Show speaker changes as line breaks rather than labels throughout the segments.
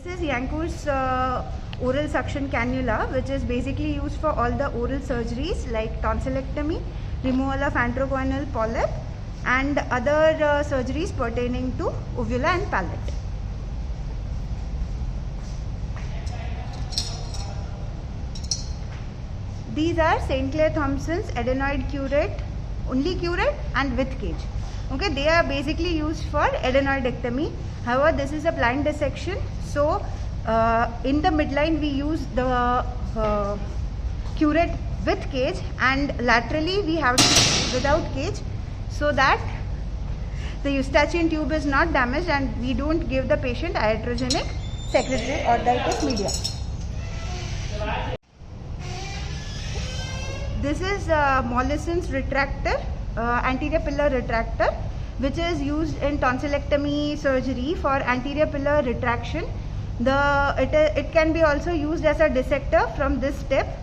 This is Yancour's oral suction cannula, which is basically used for all the oral surgeries like tonsillectomy, removal of antrochoanal polyp, and other surgeries pertaining to uvula and palate. These are St. Clair Thompson's adenoid curette, only curette and with cage. Okay, they are basically used for adenoidectomy. However, this is a blind dissection, so in the midline we use the curette with cage, and laterally we have to without cage, so that the eustachian tube is not damaged and we don't give the patient iatrogenic secretory orchitis media. This is Mollison's retractor, anterior pillar retractor, which is used in tonsillectomy surgery for anterior pillar retraction. It can be also used as a dissector from this step,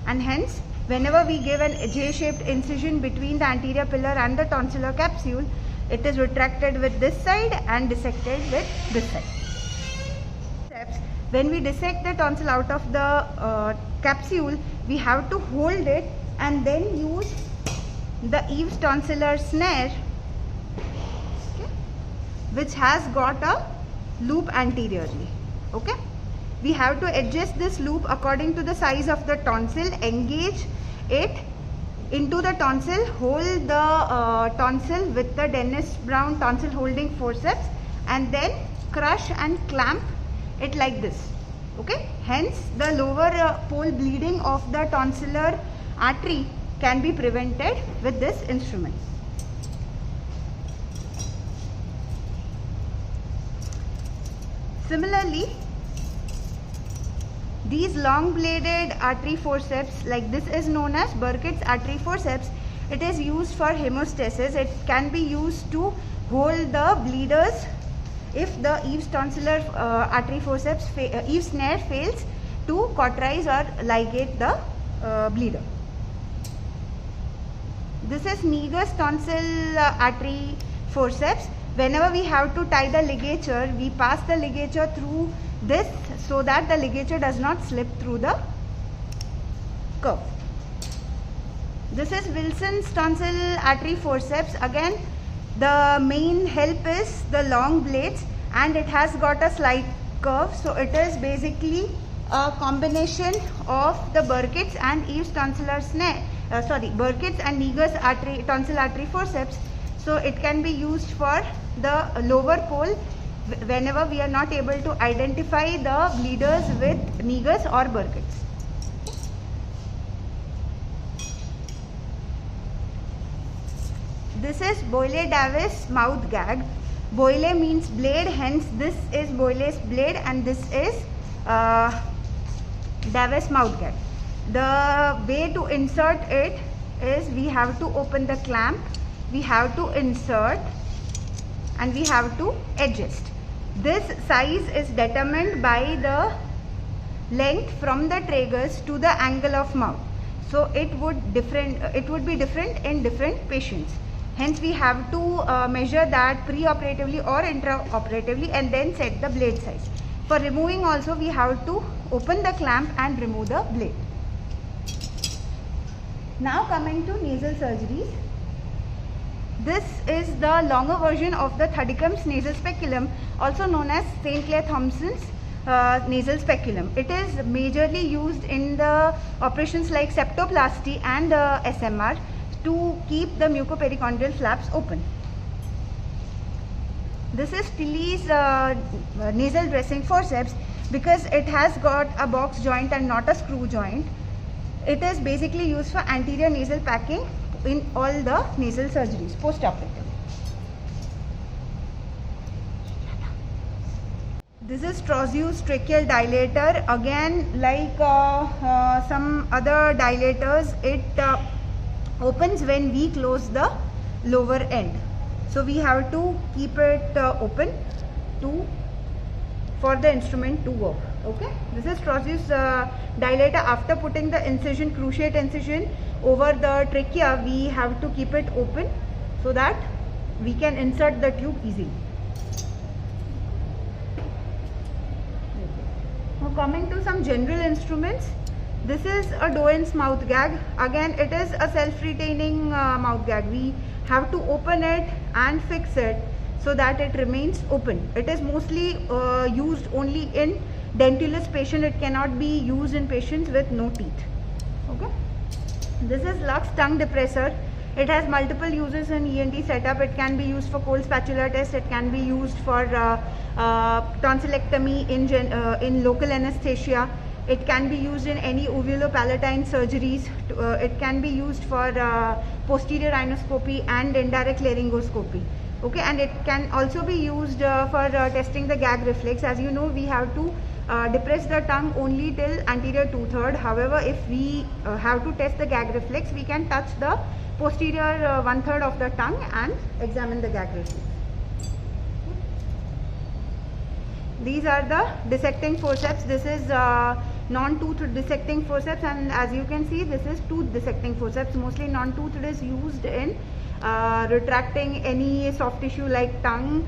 and hence whenever we give an J-shaped incision between the anterior pillar and the tonsillar capsule, it is retracted with this side and dissected with this side. When we dissect the tonsil out of the capsule, we have to hold it and then use the Eves tonsillar snare, okay, which has got a loop anteriorly. Okay, we have to adjust this loop according to the size of the tonsil, engage it into the tonsil, hold the tonsil with the Dennis Brown tonsil holding forceps, and then crush and clamp it like this. Okay, hence the lower pole bleeding of the tonsillar artery can be prevented with this instrument. Similarly, these long bladed artery forceps, like this is known as Burkitt's artery forceps. It is used for hemostasis. It can be used to hold the bleeders if the Eves tonsillar artery forceps, Eves snare fails to cauterize or ligate the bleeder. This is Negus tonsil artery forceps. Whenever we have to tie the ligature, we pass the ligature through this so that the ligature does not slip through the curve. This is Wilson's tonsil artery forceps. Again, the main help is the long blades, and it has got a slight curve, so it is basically a combination of the Burkitt's and Eves tonsillar snare, Burkitt's and Negus artery tonsil artery forceps. So it can be used for the lower pole whenever we are not able to identify the bleeders with Negus or Burkitt's. This is Boyle-Davis mouth gag. Boyle means blade, hence this is Boyle's blade and this is Davis mouth gag. The way to insert it is we have to open the clamp, we have to insert, and we have to adjust. This size is determined by the length from the tragus to the angle of mouth. So it would be different in different patients. Hence we have to measure that pre-operatively or intra-operatively and then set the blade size. For removing also we have to open the clamp and remove the blade. Now coming to nasal surgeries. This is the longer version of the Thuddicom's nasal speculum, also known as St. Clair Thompson's nasal speculum. It is majorly used in the operations like septoplasty and SMR to keep the mucopericondyal flaps open. This is Tilley's nasal dressing forceps because it has got a box joint and not a screw joint. It is basically used for anterior nasal packing in all the nasal surgeries post-operative. This is Straussius tracheal dilator. Again, like some other dilators, it opens when we close the lower end. So we have to keep it open for the instrument to work. Okay, this is Straussius dilator. After putting the incision, cruciate incision over the trachea, we have to keep it open so that we can insert the tube easily. Now coming to some general instruments, this is a Doen's mouth gag. Again, it is a self-retaining mouth gag. We have to open it and fix it so that it remains open. It is mostly used only in dentulous patient. It cannot be used in patients with no teeth. Okay. This is Lux tongue depressor. It has multiple uses in ENT setup. It can be used for cold spatula test. It can be used for tonsillectomy in local anesthesia. It can be used in any uvulopalatine surgeries. It can be used for posterior rhinoscopy and indirect laryngoscopy. Okay, and it can also be used for testing the gag reflex. As you know, we have to depress the tongue only till anterior 2/3. However, if we have to test the gag reflex, we can touch the posterior 1/3 of the tongue and examine the gag reflex. These are the dissecting forceps. This is non-tooth dissecting forceps, and as you can see, this is tooth dissecting forceps. Mostly non-toothed is used in retracting any soft tissue like tongue,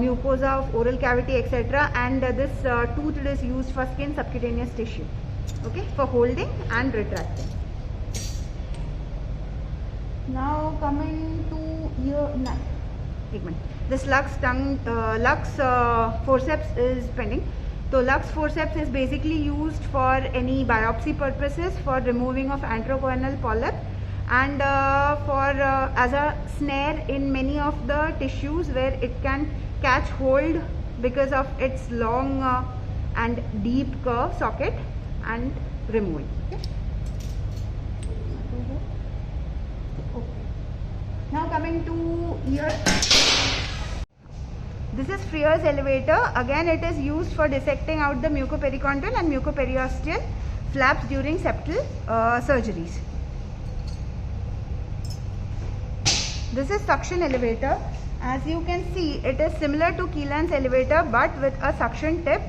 mucosa of oral cavity, etc. And this toothed is used for skin subcutaneous tissue, okay, for holding and retracting. Now coming to ear, this Lux forceps is pending. So Lux forceps is basically used for any biopsy purposes, for removing of antrochoanal polyp, and as a snare in many of the tissues where it can catch hold because of its long and deep curve socket, and removing. Okay. Now coming to ear. This is Freer's elevator. Again, it is used for dissecting out the mucopericontal and mucoperiosteal flaps during septal surgeries. This is suction elevator. As you can see, it is similar to Keelan's elevator but with a suction tip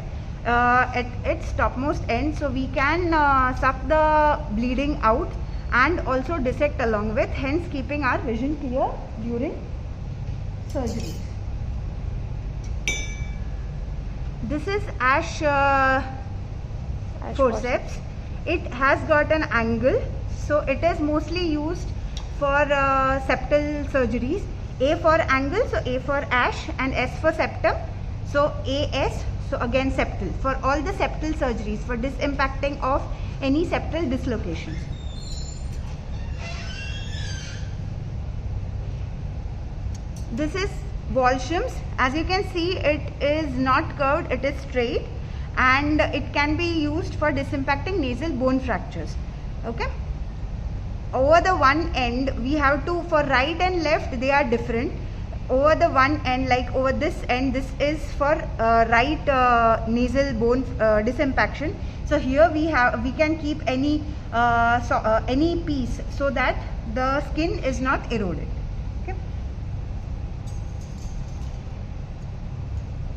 at its topmost end, so we can suck the bleeding out and also dissect along with, hence keeping our vision clear during surgery. This is Ash forceps. It has got an angle, so it is mostly used for septal surgeries. A for angle, so A for Ash, and S for septum, so AS, so again septal, for all the septal surgeries, for disimpacting of any septal dislocations. This is Walsham's. As you can see, it is not curved, it is straight, and it can be used for disimpacting nasal bone fractures. Okay. Over the one end, we have to, for right and left, they are different. Over the one end, like over this end, this is for right nasal bone disimpaction. So here we can keep any piece so that the skin is not eroded. Okay.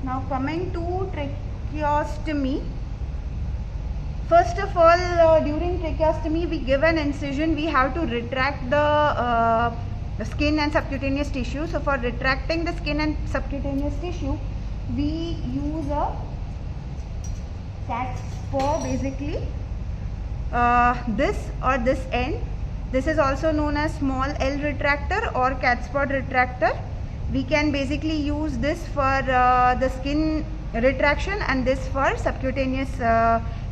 Now coming to tracheostomy. First of all, during tracheostomy, we give an incision. We have to retract the skin and subcutaneous tissue. So for retracting the skin and subcutaneous tissue, we use a cat's paw, basically. This or this end. This is also known as small L retractor or cat's paw retractor. We can basically use this for the skin retraction and this for subcutaneous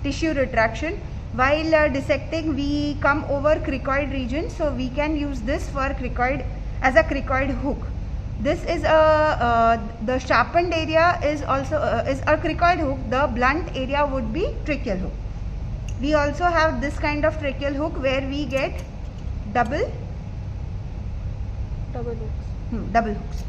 tissue retraction. While dissecting, we come over cricoid region, so we can use this for cricoid, as a cricoid hook. This is the sharpened area is also is a cricoid hook. The blunt area would be tracheal hook. We also have this kind of tracheal hook where we get double hooks. Double hooks.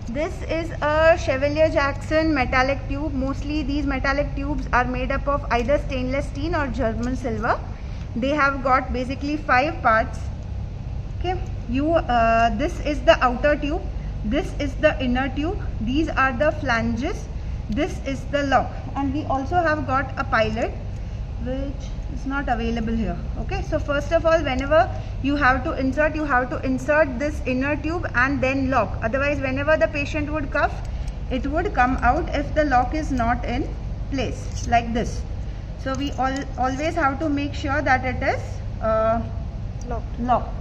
This is a Chevalier-Jackson metallic tube. Mostly these metallic tubes are made up of either stainless steel or German silver. They have got basically 5 parts. Okay, this is the outer tube, this is the inner tube, these are the flanges, this is the lock, and we also have got a pilot which is not available here. Okay, so first of all, whenever you have to insert this inner tube and then lock. Otherwise, whenever the patient would cough, it would come out if the lock is not in place like this. So we always have to make sure that it is locked.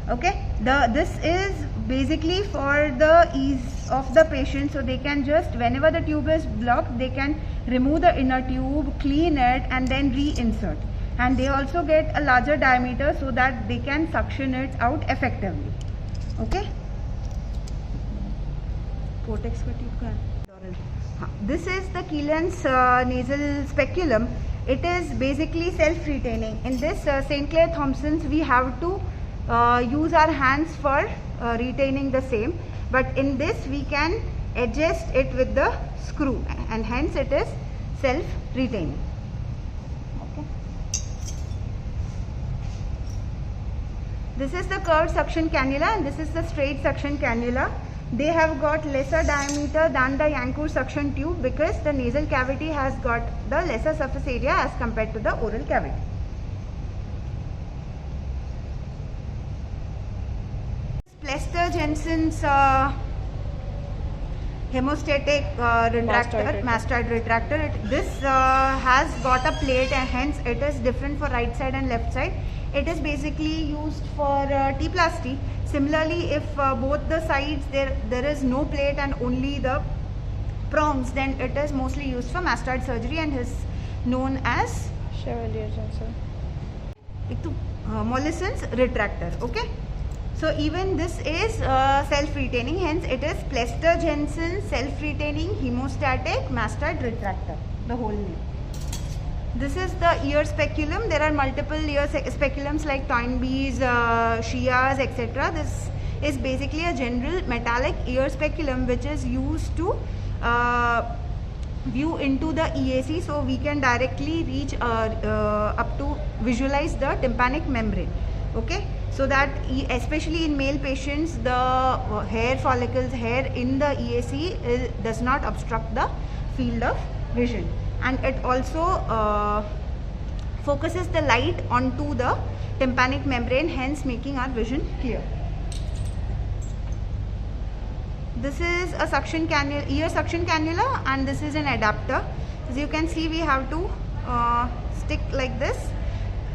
Okay, this is basically for the ease of the patient, so they can just, whenever the tube is blocked, they can remove the inner tube, clean it, and then reinsert. And they also get a larger diameter so that they can suction it out effectively. Okay. Cortex का tube का है. This is the Keelan's nasal speculum. It is basically self-retaining. In this St. Clair Thompson's, we have to use our hands for retaining the same, but in this we can adjust it with the screw, and hence it is self-retaining. Okay. This is the curved suction cannula, and this is the straight suction cannula. They have got lesser diameter than the Yancourt suction tube because the nasal cavity has got the lesser surface area as compared to the oral cavity. Plester Jensen's hemostatic mastoid retractor. This has got a plate, and hence it is different for right side and left side. It is basically used for T-plasty. Similarly, if both the sides there is no plate and only the prongs, then it is mostly used for mastoid surgery and is known as
Chevalier Jensen.
Mollison's retractor. Okay. So even this is self-retaining, hence it is Plester Jensen self-retaining hemostatic mastoid retractor, the whole name. This is the ear speculum. There are multiple ear speculums like Toynbee's, Shia's, etc. This is basically a general metallic ear speculum which is used to view into the EAC, so we can directly reach up to visualize the tympanic membrane. Okay. So that especially in male patients, the hair follicles, hair in the EAC does not obstruct the field of vision, and it also focuses the light onto the tympanic membrane, hence making our vision clear. This is a suction cannula, ear suction cannula, and this is an adapter. As you can see, we have to stick like this.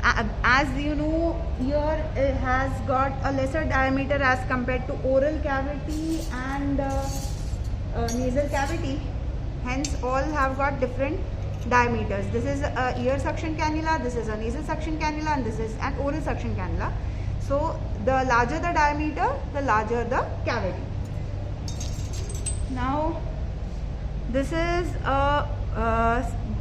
As you know, ear has got a lesser diameter as compared to oral cavity and nasal cavity, hence all have got different diameters. This is a ear suction cannula, this is a nasal suction cannula, and this is an oral suction cannula. So the larger the diameter, the larger the cavity. Now this is a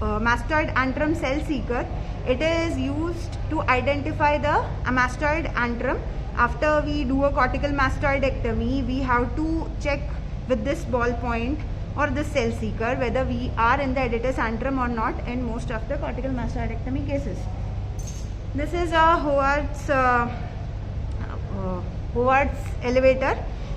mastoid antrum cell seeker. It is used to identify the mastoid antrum. After we do a cortical mastoidectomy, we have to check with this ball point or the cell seeker whether we are in the editus antrum or not in most of the cortical mastoidectomy cases. This is a Howard's elevator,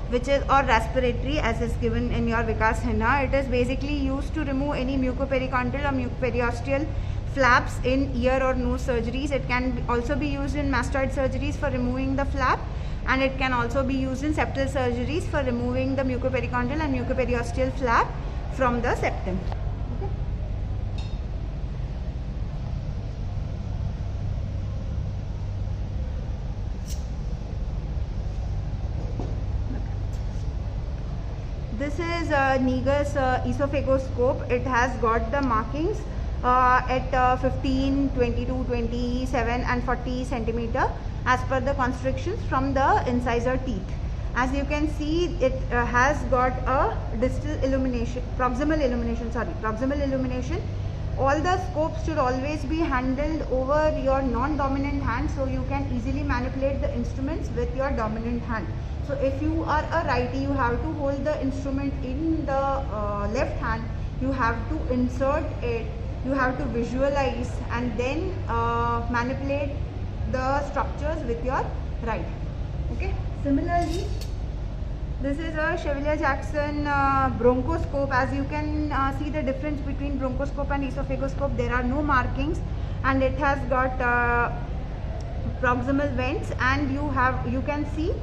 which is or respiratory, as is given in your Vikas Henna. It is basically used to remove any mucoperichondral or mucoperiosteal flaps in ear or nose surgeries. It can also be used in mastoid surgeries for removing the flap, and it can also be used in septal surgeries for removing the mucoperichondral and mucoperiosteal flap from the septum. Okay. This is Negus esophagoscope. It has got the markings at 15, 22, 27 and 40 centimeter as per the constrictions from the incisor teeth. As you can see, it has got a proximal illumination. All the scopes should always be handled over your non-dominant hand, so you can easily manipulate the instruments with your dominant hand. So if you are a righty, you have to hold the instrument in the left hand, you have to insert it, you have to visualize, and then manipulate the structures with your right. Okay. Similarly, this is a Chevalier Jackson bronchoscope. As you can see the difference between bronchoscope and esophagoscope, there are no markings, and it has got proximal vents, and you can see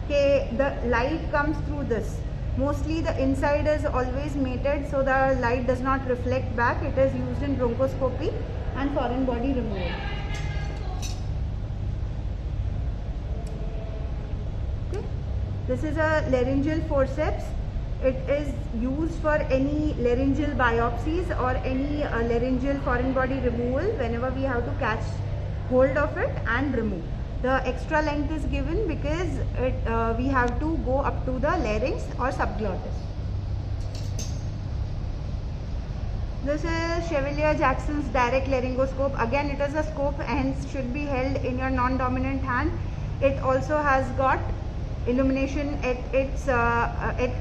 the light comes through this. Mostly the inside is always mated so the light does not reflect back. It is used in bronchoscopy and foreign body removal. Okay. This is a laryngeal forceps. It is used for any laryngeal biopsies or any laryngeal foreign body removal whenever we have to catch hold of it and remove. The extra length is given because we have to go up to the larynx or subglottis. This is Chevalier-Jackson's direct laryngoscope. Again, it is a scope and should be held in your non-dominant hand. It also has got illumination at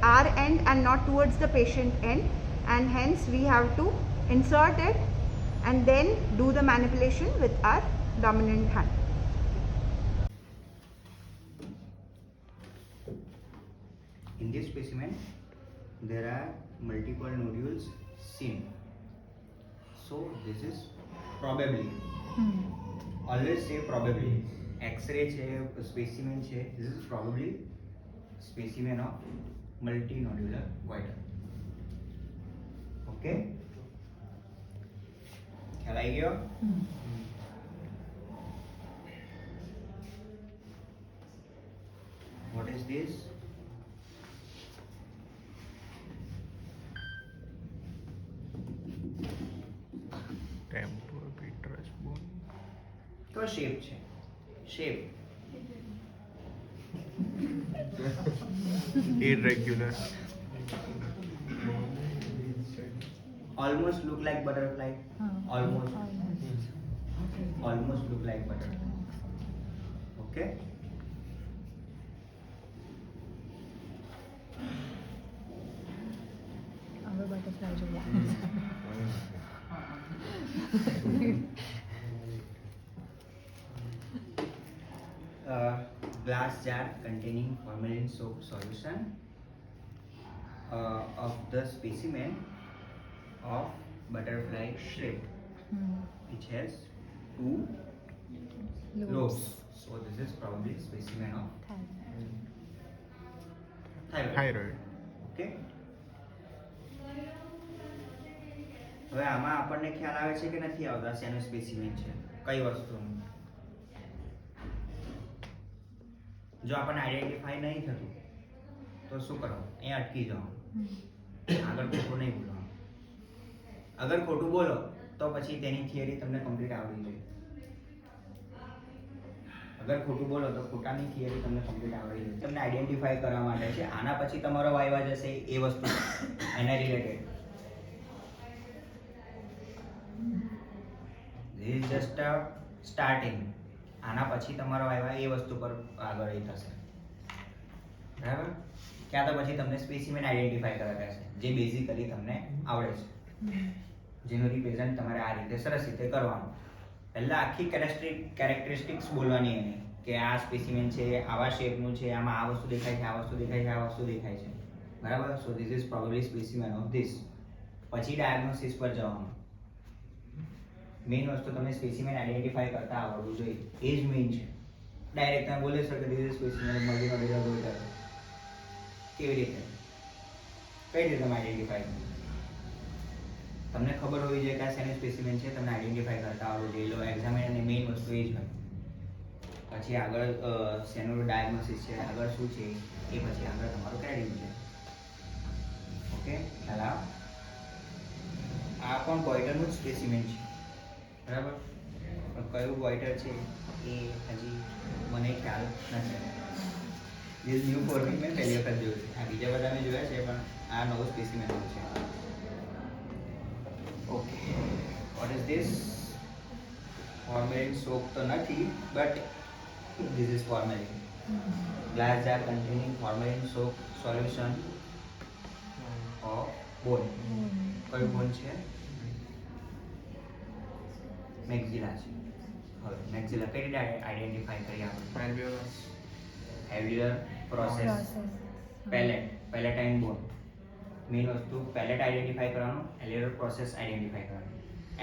our end and not towards the patient end, and hence we have to insert it and then do the manipulation with our dominant hand.
In this specimen, there are multiple nodules seen. So this is probably. Always say probably. X-ray છે, specimen છે. This is probably specimen of multinodular goiter. Okay? ખ્યાલ આવી ગયો? What is this?
Temporal petrous bone.
તો shape છે. Shape.
Irregular.
Almost look like butterfly. Almost look like butterfly. Okay?
હવે butterfly જોયા
Glass jar containing formalin soap solution of the specimen of butterfly shape, which has two lobes. So this is probably specimen of thyroid.
Thyroid.
Okay. હવે આમાં આપણને ખ્યાલ આવે છે કે નથી આવતા શેનો સ્પેસિમેન છે, કઈ વસ્તુનું? જો આપણને આઈડેન્ટિફાઈ નહીં થતું તો શું કરવું? અહીંયા અટકી જવાનું, આગળ ખોટું નહીં બોલવાનું. અગર ખોટું બોલો તો પછી તેની થિયરી તમને કમ્પ્લીટ આવડી જોઈએ. અગર ખોટું બોલો તો ખોટાની થિયરી તમને કમ્પ્લીટ આવડી જોઈએ. તમને આઈડેન્ટિફાઈ કરવા માટે છે. આના પછી તમારો વાયવા જશે એ વસ્તુ એના related. This is just a starting. આના પછી તમારો વાયવા એ વસ્તુ પર આગળ એ થશે, બરાબર? ક્યાં તો પછી તમને સ્પેસિમેન આઈડેન્ટિફાઈ કરવા રહેશે, જે બેઝિકલી તમને આવડે છે, જેનું રિપ્રેઝન્ટ તમારે આ રીતે સરસ રીતે કરવાનું. પહેલા આખી કેરેક્ટરિસ્ટિક્સ બોલવાની એની કે આ સ્પેસિમેન છે, આવા શેપનું છે, આમાં આ વસ્તુ દેખાય છે, આ વસ્તુ દેખાય છે, આ વસ્તુ દેખાય છે, બરાબર? So this is probably specimen of this. પછી ડાયગ્નોસિસ પર જવાનું. મેઇન વસ્તુ તમને સ્પેસિમેન આઈડેન્ટિફાઈ કરતા આવડવું જોઈએ, એ જ મેઇન છે. ડાયરેક્ટ તમે બોલી શકો ધીસ ઇઝ સ્પેસિમેન મલ્ટીનોડ્યુલર ગોઈટર. કેવી રીતે? કઈ રીતે તમે આઈડેન્ટિફાઈ કરો? તમને ખબર હોવી જોઈએ કે આ શેનું સ્પેસિમેન છે, તમને આઈડેન્ટિફાઈ કરતા આવડવું જોઈએ. લો એક્ઝામિનરની મેઇન વસ્તુ એ જ હોય. પછી આગળ શેનું ડાયગ્નોસિસ છે, આગળ શું છે, એ પછી આગળ તમારું ક્રેડિટ છે. ઓકે, ખ્યાલ આવે? આ પણ ગોઈટરનું જ સ્પેસિમેન છે, બરાબર? પણ કયું ગોઈટર છે એ હજી મને ખ્યાલ નથી. જે ન્યૂ ફોર્મિંગ મેં પહેલી વખત જોયું છે. આ બીજા બધા મેં જોયા છે, પણ આ નવું સ્પેસિમેન છે. Okay, what is this? Formalin soap તો નથી, but this is formalin. Glass jar containing formalin soap solution of bone. કયું બોન છે? મેક્ઝિલા છે. હવે મેક્ઝિલા કઈ રીતે આઈડેન્ટિફાઈ કરી આપણે? એલ્વ્યુલર પ્રોસેસ, પેલેટાઇન બોન. મેઇન વસ્તુ પેલેટ આઈડેન્ટિફાઈ કરવાનું, એલ્વ્યુલર પ્રોસેસ આઈડેન્ટિફાઈ કરવાનું.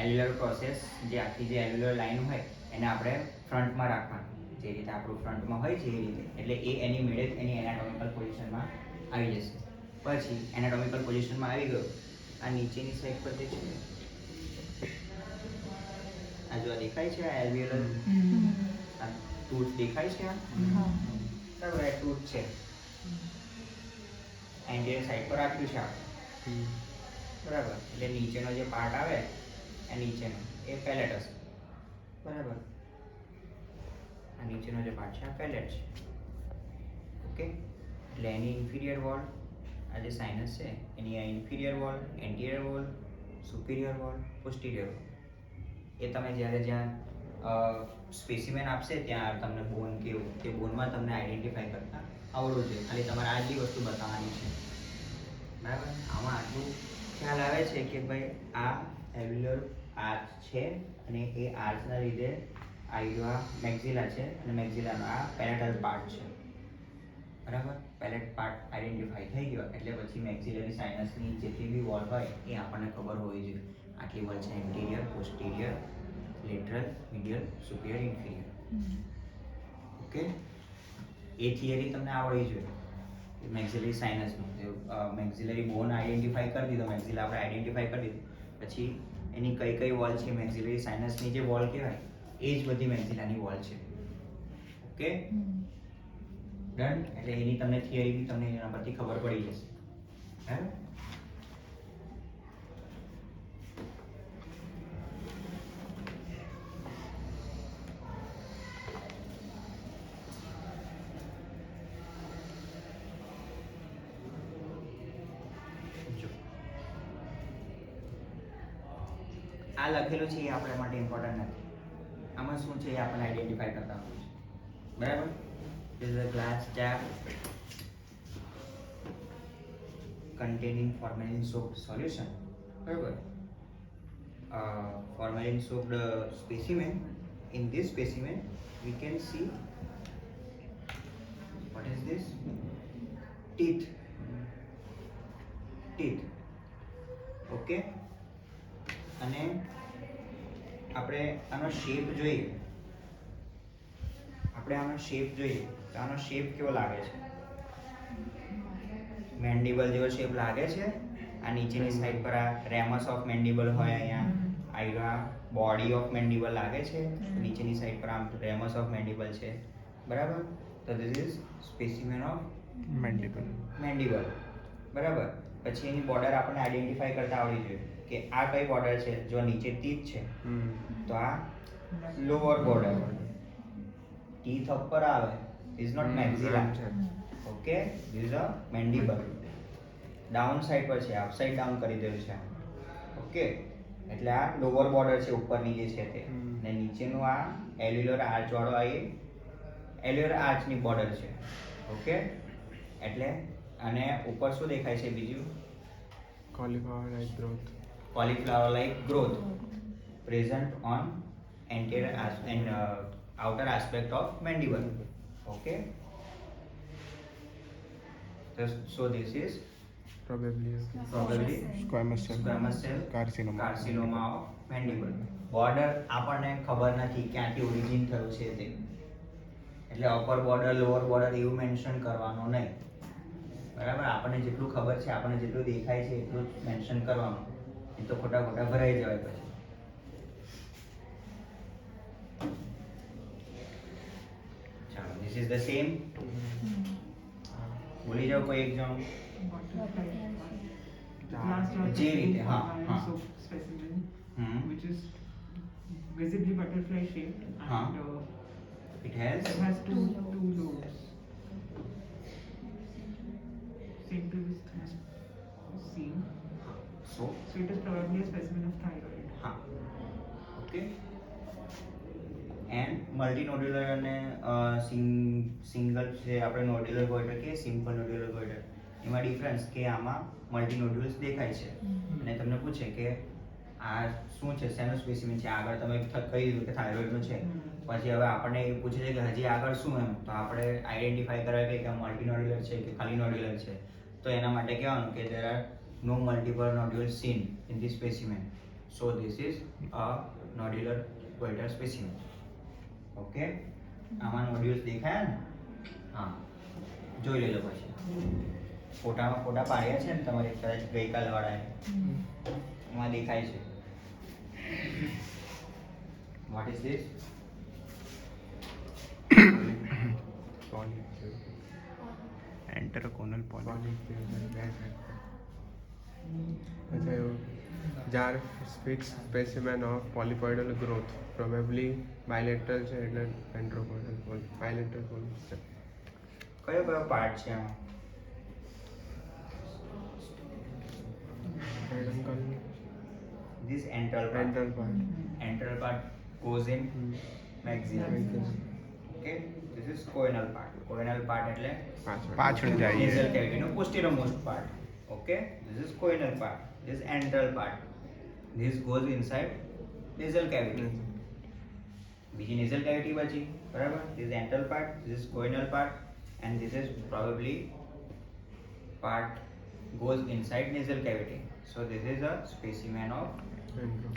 એલ્વ્યુલર પ્રોસેસ જે આખી જે એલ્વ્યુલર લાઈન હોય એને આપણે ફ્રન્ટમાં રાખવાનું, જે રીતે આપણું ફ્રન્ટમાં હોય છે એ રીતે. એટલે એ એની મેળે એની એનાટોમિકલ પોઝિશનમાં આવી જશે. પછી એનાટોમિકલ પોઝિશનમાં આવી ગયો. આ નીચેની સાઈડ પર જે છે આ જો આ દેખાય છે, આ એલ્વિયોલર આ ટૂથ દેખાય છે, આ બરાબર આ ટૂથ છે. એન્ટિરિયર સાઈડ પર રાખ્યું છે આપણે, બરાબર. એટલે નીચેનો જે પાર્ટ આવે આ નીચેનો એ પેલેટ હશે, બરાબર. આ નીચેનો જે પાર્ટ છે આ પેલેટ છે. ઓકે, એટલે એની ઇન્ફિરિયર વોલ, આ જે સાઇનસ છે એની આ inferior wall, anterior wall, superior wall, posterior wall, એ તમે જ્યારે જ્યાં સ્પેસિમેન આપશે ત્યાં તમને બોન કેવું તે બોનમાં તમને આઈડેન્ટિફાઈ કરતા આવડવું જોઈએ. ખાલી તમારે આટલી વસ્તુ બતાવવાની છે, બરાબર. આમાં આટલું ખ્યાલ આવે છે કે ભાઈ આ એલ્વ્યુલર આર્ચ છે અને એ આર્ચના લીધે આ મેક્ઝિલા છે અને મેક્ઝિલાનો આ પેલેટલ પાર્ટ છે, બરાબર. પેલેટ પાર્ટ આઈડેન્ટિફાઈ થઈ ગયો એટલે પછી મેક્ઝિલરી સાઇનસની જેટલી બી વોલ હોય એ આપણને ખબર હોવી જોઈએ. આટલી વોલ છે anterior, posterior, lateral, medial, superior, inferior. Okay, એ થિયરી તમને આવડવી જોઈએ મેક્ઝિલરી સાઇનસનું. મેક્ઝિલરી બોન આઈડેન્ટિફાઈ કરી દીધો, મેક્ઝિલા આપણે આઈડેન્ટિફાઈ કરી દીધું, પછી એની કઈ કઈ વોલ છે, મેક્ઝિલરી સાઇનસની જે વોલ કહેવાય એ જ બધી મેક્ઝિલાની વોલ છે. Okay, done. એટલે એની તમને થિયરી બી તમને એના પરથી ખબર પડી જશે, બરાબર. આ લખેલું છે એ આપણા માટે ઇમ્પોર્ટન્ટ નથી. આમાં શું છે એ આપણને આઈડેન્ટિફાઈ કરતા હોય છે, બરાબર. This is a glass jar containing formalin soaked solution, બરાબર. Formalin soaked specimen. In this specimen we can see what is this? Teeth. Okay, અને આપણે આનો શેપ જોઈએ, તો આનો શેપ કેવો લાગે છે? મેન્ડિબલ જેવો શેપ લાગે છે. આ નીચેની સાઈડ પર આ રેમસ ઓફ મેન્ડિબલ હોય, અહીંયા બોડી ઓફ મેન્ડિબલ લાગે છે, નીચેની સાઈડ પર આમ રેમસ ઓફ મેન્ડિબલ છે, બરાબર. તો ધીસ ઇઝ સ્પેસિમેન ઓફ મેન્ડિબલ, બરાબર. પછી એની બોર્ડર આપણને આઈડેન્ટિફાઈ કરતા આવડવી જોઈએ કે આ કઈ બોર્ડર છે. જો નીચે ટીથ છે તો આ લોઅર બોર્ડર, ટીથ ઉપર આવે is not maxilla. Okay, this is a mandible. Down side પર છે, અપસાઇડ ડાઉન કરી દેલું છે. ઓકે, એટલે આ લોઅર બોર્ડર છે, ઉપરની જે છે તે, અને નીચેનું આ એલ્વ્યુલર આર્ચ વાળો આ એલ્વ્યુલર આર્ચની બોર્ડર છે. ઓકે, એટલે અને ઉપર શું દેખાય છે બીજું? cauliflower like growth present on anterior and outer aspect of mandible. Okay, so this is probably squamous cell carcinoma of mandible. Border આપણને ખબર નથી ક્યાંથી ઓરિજિન થયું છે તે, એટલે અપર બોર્ડર લોઅર બોર્ડર એવું મેન્શન કરવાનું નહીં, બરાબર. આપણને જેટલું ખબર છે, આપણને જેટલું દેખાય છે એટલું જ મેન્શન કરવાનું, એ તો ખોટા ભરાઈ જવાય પછી. ચાલો, ધીસ ઇઝ ધ સેમ. બોલી જાઓ કોઈ એક જણ જે રીતે. હા,
which is visibly butterfly shaped and
it has
two lobes. Same to this seen.
So
it is probably a specimen of thyroid.
Okay. And મલ્ટીનોડ્યુલર અને સિંગલ છે આપણે નોડ્યુલર ગોઈટર કે સિમ્પલ નોડ્યુલર ગોઈટર, એમાં ડિફરન્સ કે આમાં મલ્ટીનોડ્યુલ્સ દેખાય છે અને તમને પૂછે કે આ શું છે, શેનો સ્પેસિમેન છે. આગળ તમે કહી દીધું કે થાઇરોઇડનું છે, પછી હવે આપણને એ પૂછે છે કે હજી આગળ શું, એમ તો આપણે આઈડેન્ટિફાઈ કરાવીએ કે મલ્ટીનોડ્યુલર છે કે ખાલી નોડ્યુલર છે. તો એના માટે કહેવાનું કે there are no multiple nodules seen in this specimen, so this is a nodular goiter specimen. Okay, આમાં નોડ્યુલ્સ દેખાયા ને? હા, જોઈ લેજો પછી. ફોટા પાડ્યા છે ને તમારે કદાચ ગઈકાલ વાળાએ એમાં દેખાય છે. Vote is this?
Enteroconal polyp. Jar fixed specimen of polypoidal growth, probably bilateral છે એટલે enteroconal polyp. Bilateral polyp છે.
કયો પાર્ટ છે આમાં? This antral part.
Antral part.
Antral part goes in maxilla. Okay, this is coronal part. Coronal part એટલે
પાછળ જાય
nasal cavity no posterior most part. Okay, this is coronal part. This is antral part. This goes inside nasal cavity. બીજી nasal cavity બચી, બરાબર? This is antral part, this is coronal part, and this is probably part goes inside nasal cavity. So this is a specimen of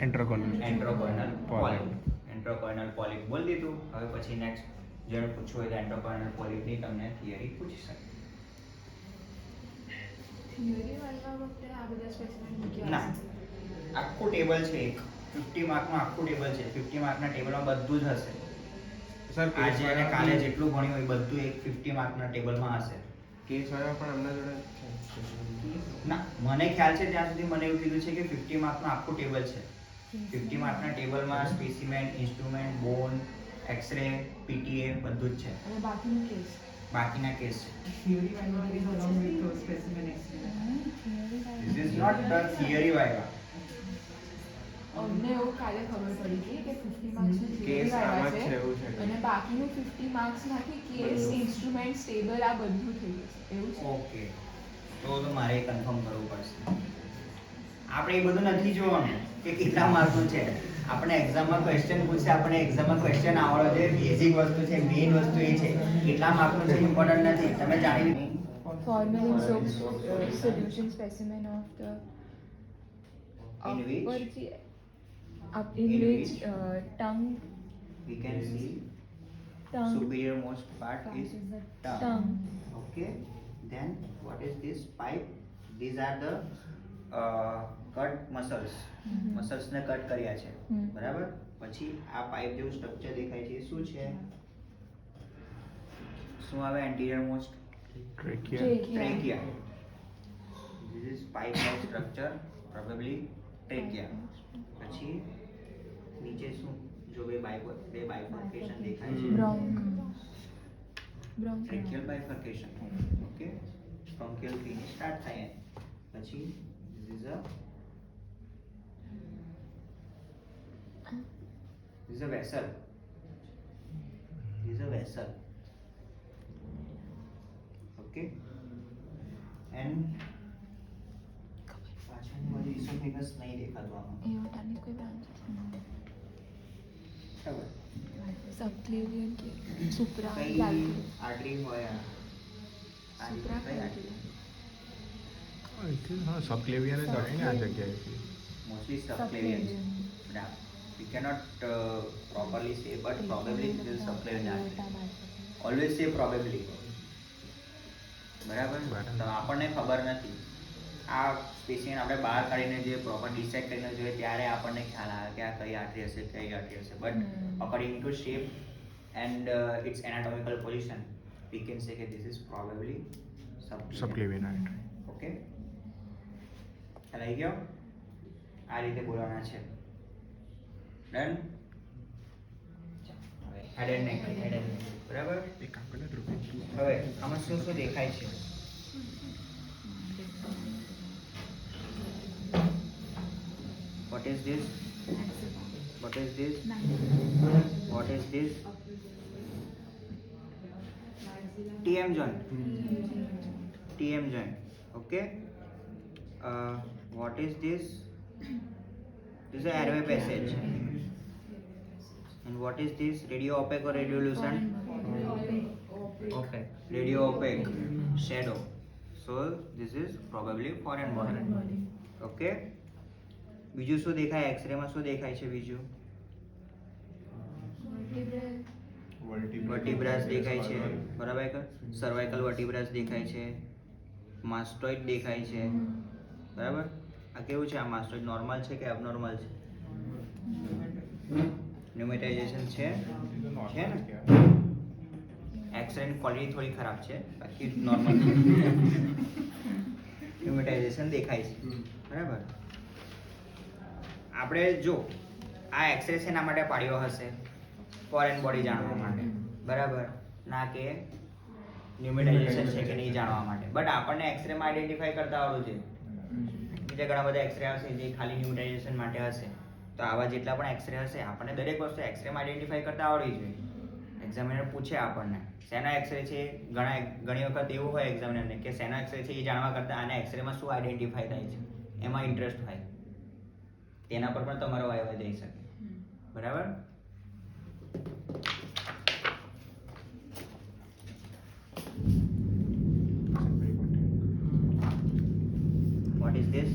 enteroconal
enterocornal polyp.
polyp.
enterocornal polyp બોલ દીધું. હવે પછી next જેને પૂછવું હોય તો enterocornal polyp ની તમને થિયરી પૂછી શકે.
થિયરી વાળવા વખતે આ બધા સ્પેસિમેન મૂક્યા
ના, આખું ટેબલ છે, એક 50 માર્કનું આખું ટેબલ છે. 50 માર્કના ટેબલમાં બધું જ હશે.
સર
આજે અને કાલે જેટલું ભણ્યું હોય બધું એક 50 માર્કના ટેબલમાં હશે.
કેસ વાળા પણ એમના જોડે છે.
ના, મને ખ્યાલ છે ત્યાં સુધી મને એવું કીધું છે કે 50 માર્કનું આખું ટેબલ છે. 50 માર્કના ટેબલમાં સ્પેસિમેન, ઇન્સ્ટ્રુમેન્ટ, બોન, એક્સરે, પીટીએ બધું જ છે.
અને બાકીનું કેસ
બાકીના કેસ છે.
Theory viva is along with the specimen X-ray.
This is not the theory viva.
અમને એવું કાલે ખબર પડી હતી કે 50 માર્ક્સનું
કેસ
થિયરી
આમાં
આવ્યા
જ છે
છે
એવું છે.
અને બાકીનું 50 માર્ક્સમાંથી કેસ, ઇન્સ્ટ્રુમેન્ટ, સ્ટેબલ આ બધું થઈ જશે એવું છે.
ઓકે, તો મારે કન્ફર્મ કરવું પડશે. આપણે એ બધું નથી જોવાનું કે કેટલા માર્કનું છે. આપણે એક્ઝામમાં ક્વેશ્ચન પૂછશે, આપણે એક્ઝામમાં ક્વેશ્ચન આવડો છે, બેઝિક વસ્તુ છે, મેઇન વસ્તુ એ છે. કેટલા માર્કનું છે ઇમ્પોર્ટન્ટ નથી. તમે જાણી
Formalin soap solution specimen of the
In which?
in
In
which
which?
tongue
we can see
tongue
superior most part is tongue.
tongue.
Okay, then what is this pipe? These are the cut muscles. muscles ને cut કર્યા છે, બરાબર? પછી આ pipe જેવું structure દેખાય છે, એ શું છે? શું આવે? anterior most
Trachea.
trachea. This is pipe like structure, probably trachea. પછી નીચે શું જો બે bifurcation દેખાય છે? tracheal bifurcation. Okay, bronchial finish start થાય. પછી this is a vessel. This is a vessel. Okay, and પાછળની બાજુ esophagus નહીં દેખાતું આમાં.
એઓર્ટાની કોઈ બ્રાન્ચ
બરાબર?
સબક્લેવિયન કે સુપ્રા
કઈ આર્ટરી હોય આ? આ
સુપ્રા
કઈ આર્ટરી?
હા સબક્લેવિયર જ હોય ને આ જગ્યાએ.
Mostly subclavian. Now, we cannot properly say, but probably this is subclavian artery. Always say probably. બરાબર? તો આપણને ખબર નથી. આ સ્પેશિયન આપણે બહાર કાઢીને જે પ્રોપર ડિસાઇડ કરીને જોઈએ ત્યારે આપણને ખ્યાલ આવે કે આ કઈ આર્ટરી હશે, કઈ આર્ટરી હશે. But according to shape and its anatomical position we can say કે this is probably
subclavian artery.
Okay, ખ્યાલ આવી ગયો? આ રીતે બોલવાના છે. ડન? હવે હેડ એન્ડ નેક, બરાબર?
એક આપણે ધ્રુવી.
હવે આમાં શું શું દેખાય છે? What is this? What is this? What is this? TM joint. TM joint. Okay. What is this? This is a airway passage. And what is this? Radio opaque or radiolucent? Opaque. Radio opaque. Shadow. So this is probably foreign body. Okay. બીજું શું દેખાય? X ray માં શું દેખાય છે બીજું? વર્ટિબ્રાસ દેખાય છે, બરાબર? સર્વાઇકલ વર્ટિબ્રાસ દેખાય છે. માસ્ટોઇડ દેખાય છે, બરાબર. આ કેવું છે? આ માસ્ટોઇડ નોર્મલ છે કે અબનોર્મલ છે? ન્યુમેટાઇઝેશન છે ને? એક્સરેની ક્વોલિટી થોડી ખરાબ છે, બાકી નોર્મલ ન્યુમેટાઇઝેશન દેખાય છે, બરાબર. આપણે જો આ એક્સરે શેના માટે પાડ્યો હશે? ફોરેન બોડી જાણવા માટે, બરાબર, ના કે ન્યુમેટાઇઝેશન છે કે નહીં જાણવા માટે. બટ આપણને એક્સરેમાં આઈડેન્ટિફાઈ કરતા આવડવું છે. બીજા ઘણા બધા એક્સરે હશે જે ખાલી ન્યુમેટાઇઝેશન માટે હશે. તો આવા જેટલા પણ એક્સરે હશે આપણને દરેક વસ્તુ એક્સરેમાં આઈડેન્ટિફાઈ કરતા આવડવી જોઈએ. એક્ઝામિનર પૂછે આપણને શેના એક્સરે છે, ઘણી વખત એવું હોય એક્ઝામિનરને કે શેના એક્સરે છે એ જાણવા કરતાં આના એક્સરેમાં શું આઈડેન્ટિફાઈ થાય છે એમાં ઇન્ટરેસ્ટ હોય, તેના પર પણ તમારો વાયવા જઈ શકે, બરાબર. What is this?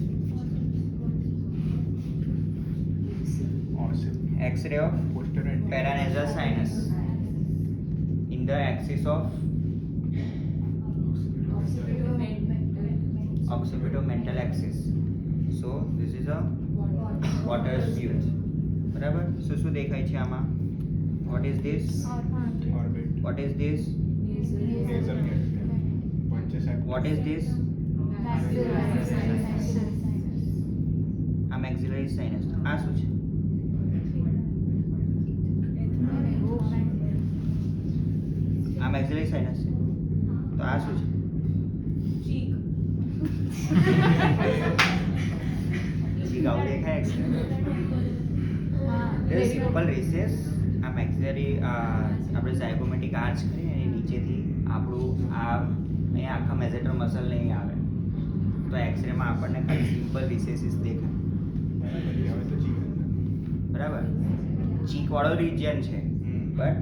X-ray of paranasal sinus in the axis of occipitomental axis. So this is a water view. બરાબર. શું દેખાય છે આમાં? What is this? What is this? What is this? આ maxillary sinus. આ શું છે? આ maxillary sinus છે. તો આ શું છે? ચીક આવું દેખાય છે. Simple recess. આ maxillary આપણે ઝાયગોમેટિક આર્ચ કરીએ એની નીચેથી આપણું આ અહીંયા આખા મેઝેટર મસલ નહીં આવે, તો એક્સરેમાં આપણને ખાલી સિમ્પલ રિસેસિસ દેખાય, બરાબર. ચીક વાળો રિજિયન છે, બટ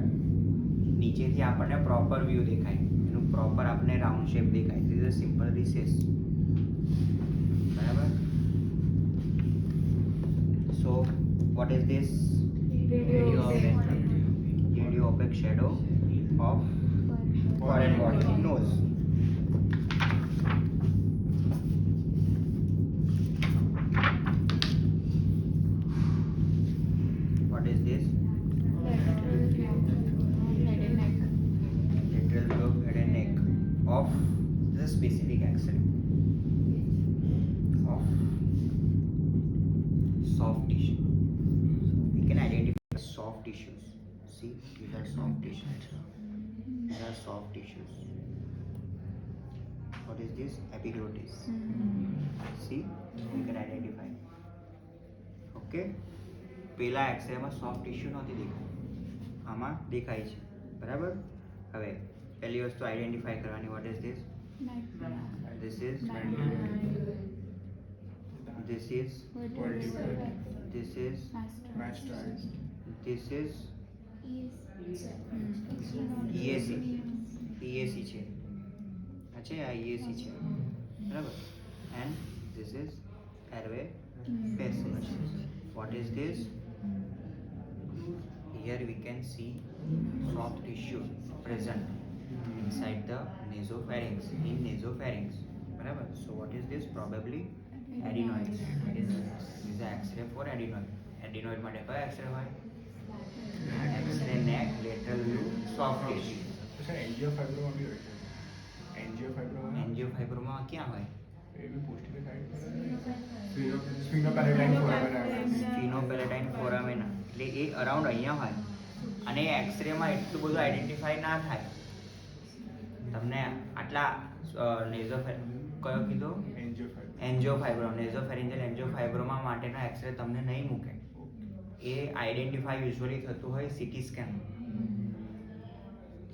નીચેથી આપણને પ્રોપર વ્યૂ દેખાય, એનું પ્રોપર આપણને રાઉન્ડ શેપ દેખાય. This is a simple recess, બરાબર. So what is this? Radio opaque shadow of foreign body nose. What is this? Lateral view of head and neck of this specific X-ray of soft tissue. We can identify soft tissues. See, these are soft tissues. These are soft tissues. What is this? Epiglottis. See, we can identify. Okay. પેલા એક્સરેમાં soft tissue નહોતી દેખાય, આમાં દેખાય છે, બરાબર. હવે પહેલી વસ્તુ આઈડેન્ટિફાઈ કરવાની. Vote is this? This is this is this is this is EAC. EAC છે, અચ્છા આ EAC છે, બરાબર. And this is airway passage. What is this? Here we can see soft tissue present inside the nasopharynx, in nasopharynx, barabar. So what is this? Probably adenoids. This is the X-ray for adenoid. Adenoid માટે કયો X-ray હોય? X-ray neck, lateral view, soft tissue. Angiofibroma ક્યાં હોય? સ્ફિનોપેલેટાઇન ફોરામેના, એટલે એ around અહીંયા હોય. અને એક્સરેમાં એટલું બધું આઈડેન્ટિફાઈ ના થાય. તમને આટલા કયો કીધો? એન્જિયોફાઇબ્રોમા. નેઝોફેરિન્જિયલ એન્જિયોફાઇબ્રોમા માટેનો એક્સરે તમને નહીં મૂકે. એ આઈડેન્ટિફાઈ યુઝ્યુઅલી થતું હોય સીટી સ્કેન.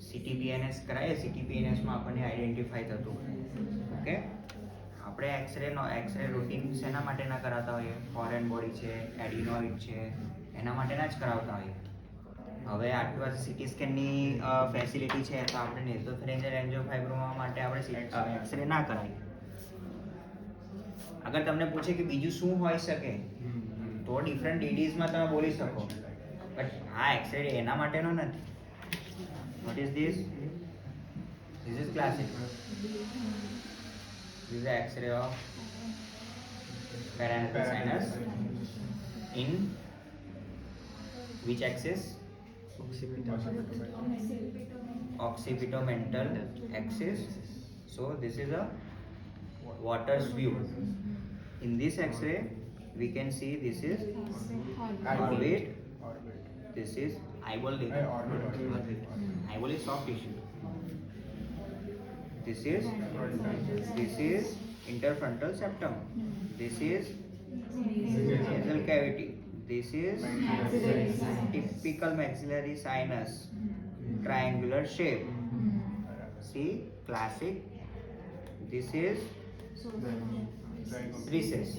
CTPNS કરાય, CTPNSમાં આપણને આઈડેન્ટિફાઈ થતું હોય. ઓકે. આપણે એક્સરે રૂટીન શેના માટેના કરાવતા હોઈએ? ફોરેન બોડી છે, એડિનોઇડ છે, એના માટેના જ કરાવતા હોઈએ. હવે આટલી વાર સીટી સ્કેનની ફેસિલિટી છે તો આપણે નેઝોફેરિન્જિયલ એન્જિયોફાઇબ્રોમા માટે આપણે એક્સરે ના કરાવીએ. અગર તમને પૂછે કે બીજું શું હોઈ શકે તો ડિફરન્ટ ડીડીઝમાં તમે બોલી શકો, બટ આ એક્સરે એના માટેનો નથી. What is this? This is classic. This is the X-ray of paranasal sinus. In which axis? Occipitomental axis. So this is a water's view. In this X-ray, we can see this is orbit. This is eyeball. Eyeball is soft tissue. This is interfrontal septum. This is nasal cavity. This is typical maxillary sinus, triangular shape. See, classic. This is recess.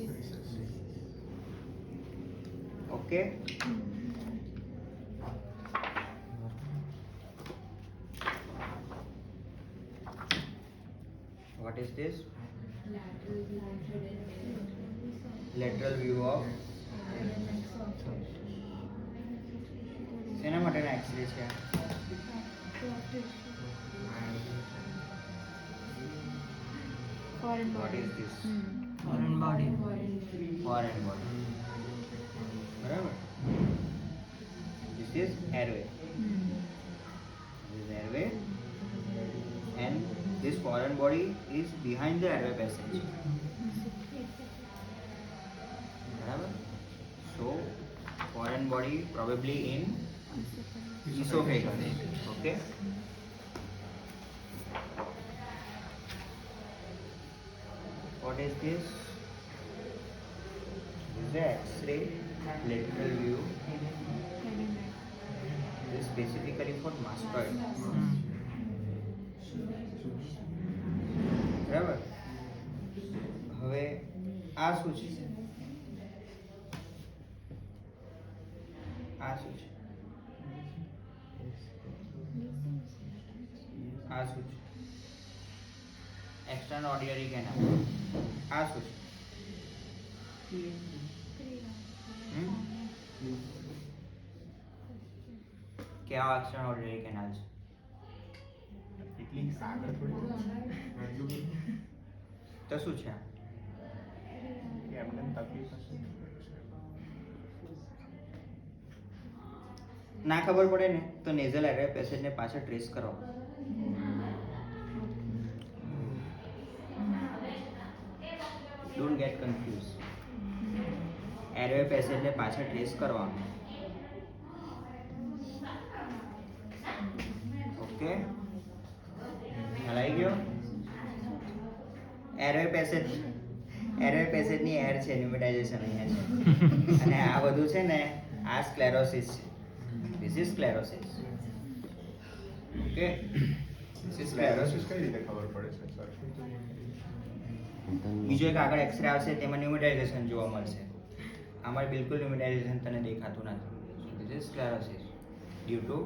Okay. What is this? Lateral view of શેના માટેના x ray છે? What is this? Foreign body. બરાબર. This is airway. And this foreign body is behind the airway passage. બરાબર. So foreign body probably in esophagus. Okay. What is this? This is the X-ray lateral view. This is specifically for mastoid. બરાબર. હવે આ શું છે? આ શું છે? આ શું છે? External ordinary canal. આ શું છે? કેવા એક્સટર્નલ ઓર્ડિનરી કેનાલ છે? તો શું છે? ના ખબર પડે ને તો નેઝલ એરવે પેસેજને પાછળ ટ્રેસ કરો. Don't get confuse. એરવે પેસેજને પાછળ ટ્રેસ કરવાનું. ઓકે, હલાઈ ગયો. એરવે પેસેજની એર છે, ન્યુમેટાઇઝેશન અહીંયા છે. અને આ બધું છે ને, આ સ્ક્લેરોસિસ છે. This is sclerosis. Okay. This is sclerosis.
કઈ રીતે ખબર પડે છે સર?
બીજો એક આગળ એક્સરે આવશે તેમાં ન્યુમેટાઇઝેશન જોવા મળશે. આમાં બિલકુલ ન્યુમેટાઇઝેશન તને દેખાતું નથી. This is sclerosis due to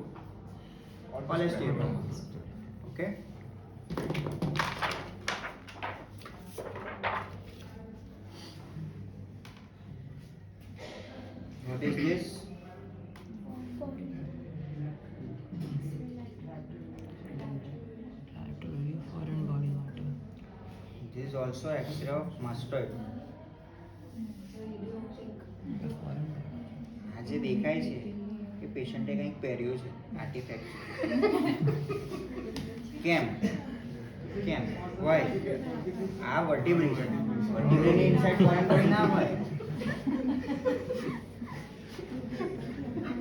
cholesterol. Okay. What is this? This is also X-ray of mastoid. આ જે દેખાય છે કે પેશન્ટે કંઈક પહેર્યું છે, આર્ટિફેક્ટ. કેમ? વાય? આ વર્ટિબ્રી છે. વર્ટિબ્રીની ઇનસાઇડ ફોરેન બોડી ના હોય.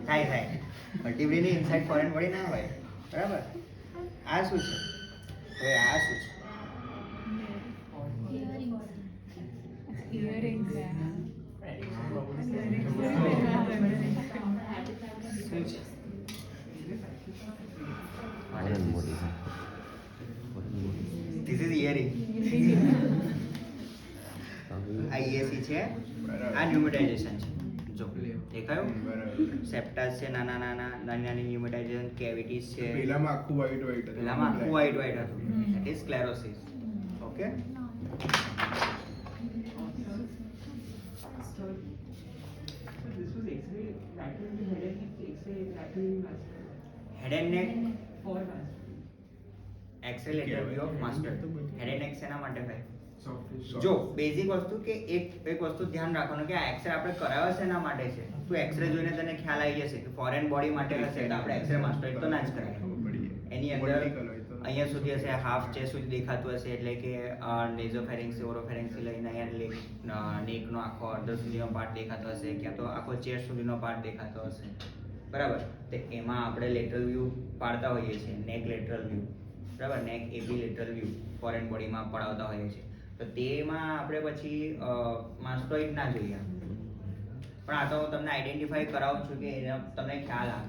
થાય વર્ટિબ્રીની ઇનસાઇડ ફોરેન બોડી ના હોય. બરાબર. આ શું છે? હવે આ શું છે?
Earrings.
This is earring. આ ESC છે. આ ન્યુમેટાઇઝેશન છે. જો દેખાયું? સેપ્ટાસ છે, નાની ન્યુમેટાઇઝેશન, કેવિટીઝ છે.
પેલામાં આખું white હતું.
That is sclerosis. Okay.
This was X-ray lateral head and neck, X-ray lateral mastoid.
Head and neck.
For mastoid.
X-ray lateral view of mastoid. Head and neck શેના માટે હોય? જો બેઝિક વસ્તુ કે એક વસ્તુ ધ્યાન રાખવાનું કે આ એક્સરે આપણે કરાવે છે એના માટે છે. તું એક્સરે જોઈને તને ખ્યાલ આવી જશે કે ફોરેન બોડી માટે હશે તો આપણે એક્સરે માસ્ટોઇડ તો ના જ કરાય. એની અંદર અહીંયા સુધી હશે, હાફ ચેસ્ટ સુધી દેખાતું હશે, એટલે કે નેઝોફેરિંક્સ ઓરોફેરિંક્સ લઈને અહીંયા નેકનો આખો અડધો સુધીનો પાર્ટ દેખાતો હશે, ક્યાં તો આખો ચેસ્ટ સુધીનો પાર્ટ દેખાતો હશે, બરાબર. તો એમાં આપણે લેટરલ વ્યૂ પાડતા હોઈએ છીએ, નેક લેટરલ વ્યૂ, બરાબર, નેક એબી લેટરલ વ્યૂ ફોરેન બોડીમાં પડાવતા હોઈએ છીએ. તો તેમાં આપણે પછી માસ્ટોઇડ ના જોઈએ, પણ આ તો હું તમને આઈડેન્ટિફાઈ કરાવું છું કે એનો તમને ખ્યાલ આવે,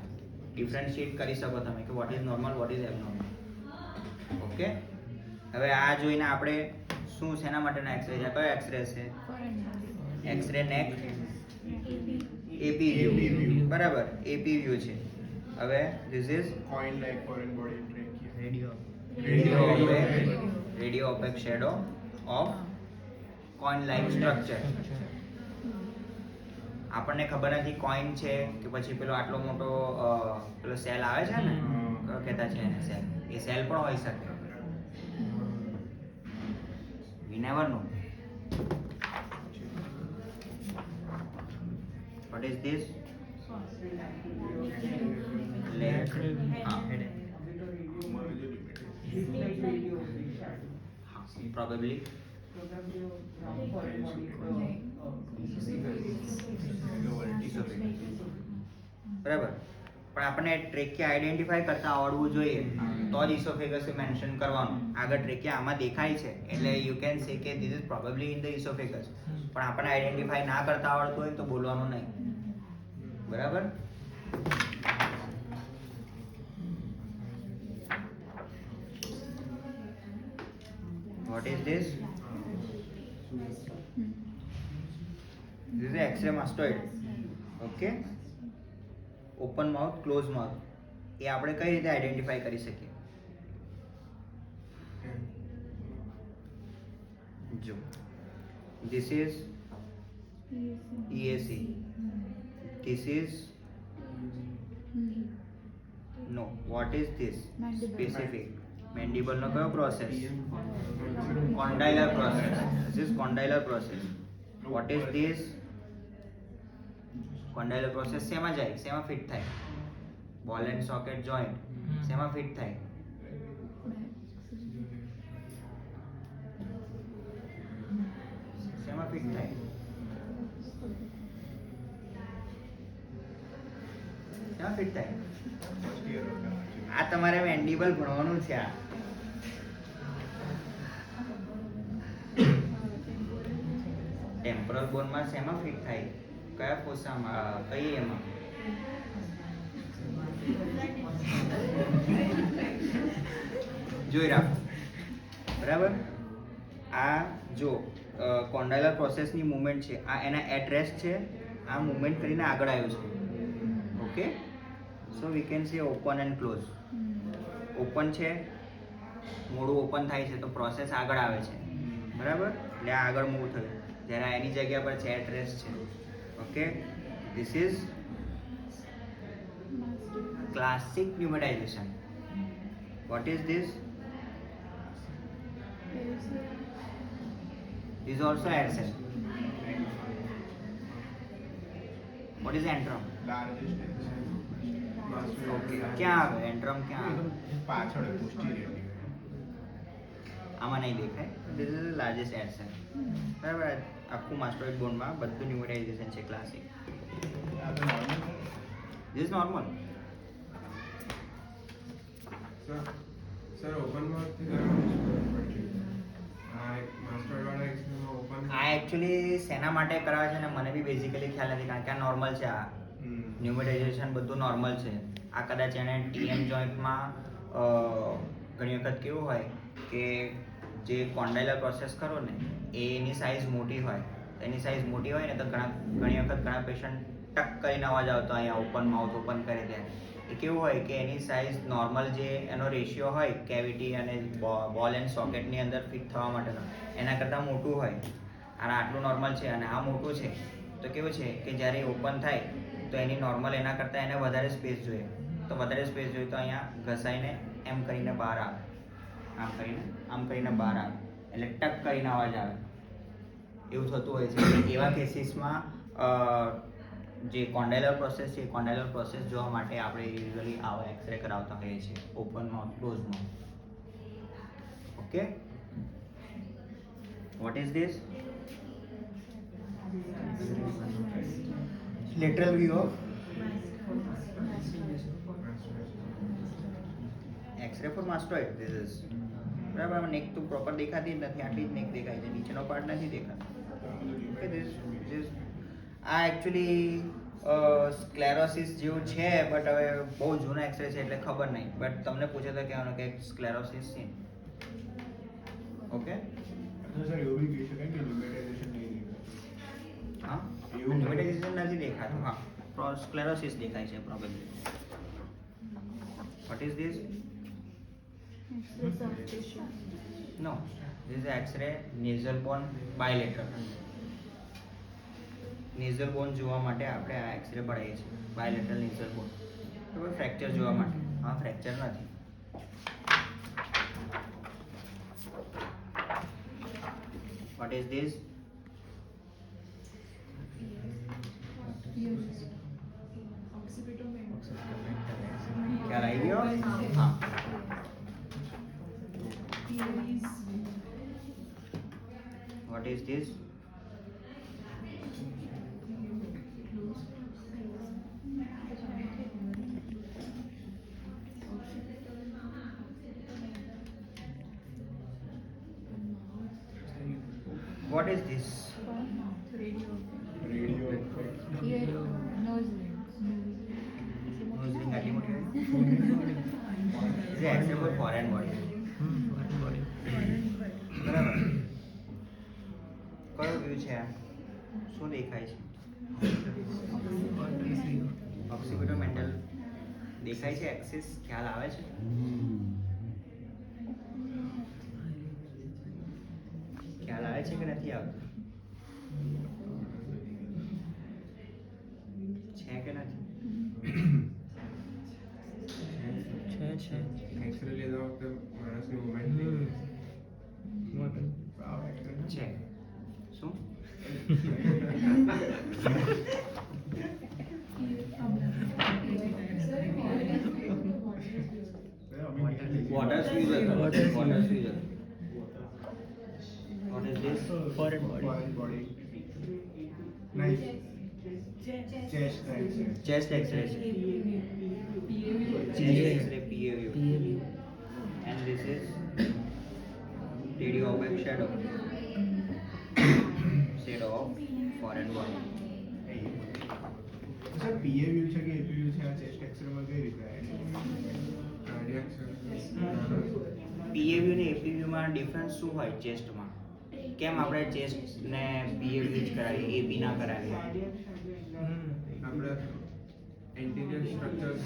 ડિફરન્શિએટ કરી શકો તમે કે what is normal, what is abnormal. Okay, હવે આ જોઈને આપણે શું શેના માટેનો એક્સરે છે? કયો એક્સરે છે? એક્સરે નેક એપી વ્યૂ, બરાબર, એપી વ્યૂ છે. હવે this is
coin like foreign body trachea.
Radio opaque shadow of coin like structure. આપણને ખબર નથી કોઇન છે કે પછી પેલો આટલો મોટો પેલો સેલ આવે છે ને, કયો કહેતા છે એને, સેલ, એ સેલ પણ હોઈ શકે. We never know. What is this? Leg.
Like radio shadow.
Probably. બરાબર, પણ આપણને ટ્રેકિયા આઈડેન્ટિફાઈ કરતા આવડવું જોઈએ તો જ ઇસોફેગસ મેન્શન કરવાનું. આગળ ટ્રેકિયા આમાં દેખાય છે એટલે યુ કેન સે કે this is probably in the oesophagus, પણ આપણને આઈડેન્ટિફાઈ ના કરતા આવડતું હોય તો બોલવાનું નહીં, બરાબર. What is this? This is X-ray mastoid. Okay. Open mouth, closed mouth. એ આપણે કઈ રીતે આઈડેન્ટિફાઈ કરી શકીએ? જો, this is EAC. This is no. What is this? Specific. Mandible નો કયો process? Condylar process. This is condylar process. What is this? Condylar process શેમાં જાય? શેમાં ફિટ થાય? Ball and socket joint શેમાં ફિટ થાય? શેમાં ફિટ થાય? શેમાં ફિટ થાય? આ તમારે મેન્ડિબલ ભણવાનું છે. આ ટેમ્પોરલ બોનમાં શેમાં ફિટ થાય? કયા કોષામાં, કઈ એમાં? જોઈ રાખો, બરાબર. આ જો કોન્ડાઇલર પ્રોસેસની મૂવમેન્ટ છે, આ એના એડ્રેસ છે, આ મૂવમેન્ટ કરીને આગળ આવ્યું છે. Okay, so we can see open and close. Open છે, મોડું ઓપન થાય છે તો પ્રોસેસ આગળ આવે છે, બરાબર, એટલે આ આગળ મૂવ થયું, જ્યારે એની જગ્યા પર છે એડ્રેસ છે. Okay, this is classic pneumatization. What is this? Is also air cell. What is antrum? Okay, ક્યાં આવે antrum? ક્યાં આવે?
પાછળ posterior.
આમાં નહીં દેખાય. This is the largest air cell. બરાબર, આખું માસ્ટોઇડ બોનમાં બધું ન્યુમેટાઇઝેશન છે classic. This is normal.
Sir open mouth થી કરવાનું પડશે. માસ્ટર વાળા એક્સરેમાં ઓપન
આ એકચ્યુઅલી શેના માટે કરાવે છે ને મને બી બેઝિકલી ખ્યાલ નથી, કારણ કે આ નોર્મલ છે. આ ન્યુમેટાઇઝેશન બધું નોર્મલ છે. આ કદાચ એને ટીએમ જોઈન્ટમાં ઘણી વખત કેવું હોય કે જે કોન્ડાઇલર પ્રોસેસ કરો ને એની સાઇઝ મોટી હોય, એની સાઇઝ મોટી હોય ને તો ઘણી વખત ઘણા પેશન્ટ ટક કરીને અવાજ આવતો અહીંયા ઓપન માઉથ ઓપન કરે ત્યાં. એ કેવું હોય કે એની સાઇઝ નોર્મલ જે એનો રેશિયો હોય કેવિટી અને બોલ એન્ડ સોકેટની અંદર ફિટ થવા માટેનો એના કરતાં મોટું હોય. અને આટલું નોર્મલ છે અને આ મોટું છે તો કેવું છે કે જ્યારે ઓપન થાય તો એની નોર્મલ એના કરતાં એને વધારે સ્પેસ જોઈએ. તો વધારે સ્પેસ જોઈએ તો અહીંયા ઘસાઈને એમ કરીને બહાર આવે, આમ કરીને બહાર આવે. એટલે ટક કરીને અવાજ આવે એવું થતું હોય છે. એવા કેસીસમાં જે કોન્ડાઇલર પ્રોસેસ છે, કોન્ડાઇલર પ્રોસેસ જોવા માટે આપણે યુઝ્યુઅલી આવા એક્સરે કરાવતા હોઈએ છીએ, ઓપનમાં, ક્લોઝમાં. Okay, what is this? Lateral view of X-ray for mastoid. This is બરાબર. નેક તો પ્રોપર દેખાતી જ નથી, આટલી જ નેક દેખાય છે, નીચેનો પાર્ટ નથી દેખાતો. ઓકે, ધીસ આ એકચ્યુઅલી સ્ક્લેરોસિસ જેવું છે, બટ હવે બહુ જૂના એક્સરે છે એટલે ખબર નહીં, બટ તમને પૂછે તો કહેવાનું કે સ્ક્લેરોસિસ છે. ઓકે,
સર એવું બી કહી શકાય કે લ્યુમેટાઇઝેશન નહીં દેખાતું.
હા,
એવું
લ્યુમેટાઇઝેશન નથી દેખાતું. હા, સ્ક્લેરોસિસ દેખાય છે probably. What is this? No, this is X-ray nasal bone bilateral. Nasal bone જોવા માટે આપણે આ એક્સરે પડાવીએ છીએ, બાયલેટરલ નેઝલ બોન. બરાબર, ફ્રેક્ચર જોવા માટે. હા, ફ્રેક્ચર નથી. Vote is this? ખ્યાલ આવી ગયો? હા. Vote is this? What is this?
Radio
Nose ring આટલી મોટી હોય? Is it except for foreign body? બરાબર. કયો વ્યૂ છે આ? શું દેખાય છે? ઓક્સિપિટોમેન્ટલ દેખાય છે, એક્સિસ ખ્યાલ આવે છે? ખ્યાલ આવે છે કે નથી આવતો? છે કે નથી?
એક્સરે લીધા વખતે માણસની મુવમેન્ટ
છે. શું? Water squeezer. Water squeezer. What is this?
Foreign body nice chest X-ray
Chest X-ray. Chest X-ray PAView. And this is radio opaque shadow. Shadow of foreign body.
Sir PA view છે કે AP view છે આ chest એક્સરેમાં કઈ રીતે
cardiac
PAView ને APView માં difference શું હોય ચેસ્ટમાં? કેમ આપણે ચેસ્ટ ને PAView જ કરાવીએ, AP ના કરાવીએ?
આપણે એન્ટિરિયર સ્ટ્રક્ચર્સ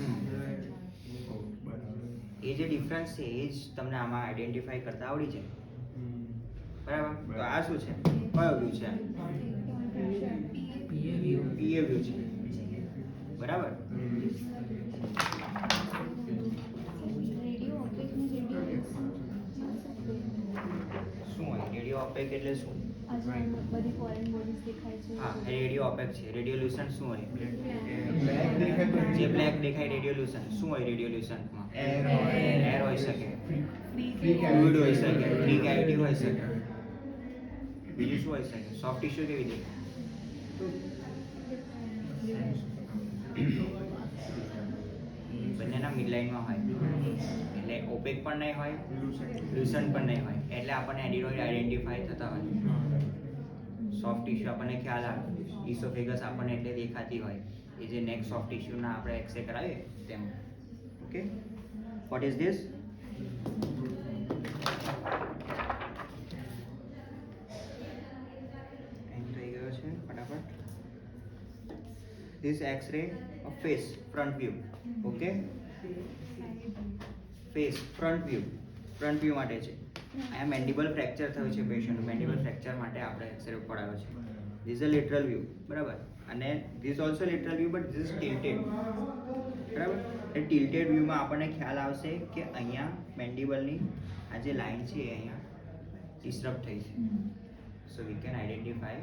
એ જે ડિફરન્સ છે એ જ તમને આમાં આઈડેન્ટિફાઈ કરતા આવડી છે. બરાબર. તો આ શું છે? કયો વ્યૂ છે? PAView છે. બરાબર. શું હોય રેડિયો ઓપેક એટલે શું?
બધી ફોરેન બોડીઝ દેખાય છે.
હા, રેડિયો ઓપેક છે. રેડિયોલ્યુસન્ટ શું હોય?
બ્લેક દેખાય
જે બ્લેક દેખાય રેડિયોલ્યુસન્ટ. શું હોય રેડિયોલ્યુસન્ટમાં?
એર
એર હોઈ શકે,
ફ્રી
ફ્લુઇડ હોઈ શકે, ફ્રી કેવિટી હોઈ શકે. બીજું શું હોઈ શકે? સોફ્ટ ટિશ્યુ કેવી દેખાય? બંનેના મિડલાઇનમાં હોય એટલે ઓપેક પણ નહીં હોય, લ્યુસન્ટ પણ નહીં હોય, એટલે આપણને એડિનોઇડ આઈડેન્ટિફાઈ થતા હોય. સોફ્ટ ટિશ્યુ આપણને ખ્યાલ આવે, ઇસોફેગસ આપણને એટલે દેખાતી હોય, એ જે નેક સોફ્ટ ટિશ્યુના આપણે એક્સરે કરાવીએ તેમ. Okay, what is this? થઈ ગયો છે ફટાફટ. This X-ray of face front view. Okay, face front view માટે છે. આ મેન્ડિબલ ફ્રેક્ચર થયું છે પેશન્ટ, મેન્ડિબલ ફ્રેક્ચર માટે આપણે એક્સરે પડાવ્યો છે. This is a lateral view. બરાબર. અને this also lateral view but this tilted. બરાબર. એ ટિલ્ટેડ વ્યૂમાં આપણને ખ્યાલ આવશે કે અહીંયા મેન્ડિબલની આ જે લાઈન છે એ અહીંયા disrupt થઈ છે. So we can identify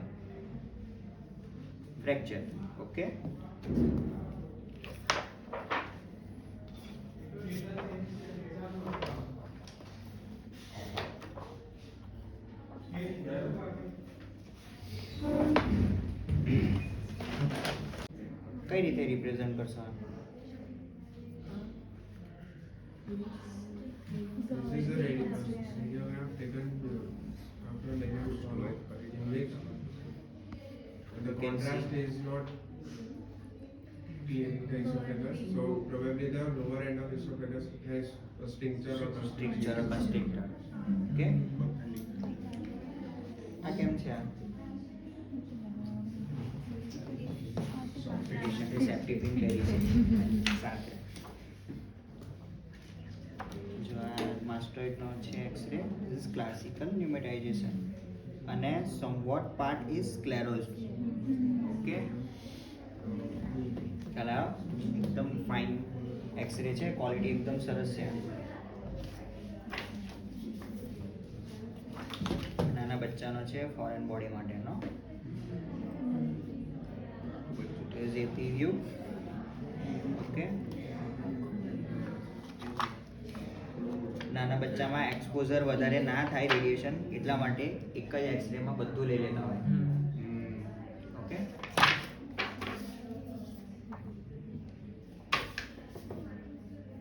fracture. Okay. કઈ રીતે રિપ્રેઝન્ટ કરશો?
This is a ready process. You have taken after negative solid in which the
You can
contrast
see.
is not clear in the esophagus. So probably the lower end of esophagus has a stricture or
structure constrictor. Okay. આ કેમ છે? Receptive ઇન્ટેરી છે સાથે. જો આ માસ્ટોઇડનો છે x ray, this is classical ન્યુમેટાઇઝેશન અને somewhat part is સ્ક્લેરોઝડ. Okay, ખ્યાલ આવ્યો? એકદમ ફાઇન એક્સરે છે, ક્વોલિટી એકદમ સરસ છે. નાના બચ્ચાનો છે, ફોરેન બોડી માટેનો. is AP view. ઓકે, નાના બચ્ચામાં એક્સપોઝર વધારે ના થાય રેડિયેશન, એટલા માટે એક જ એક્સરેમાં બધું લઈ લેતા હોય. ઓકે,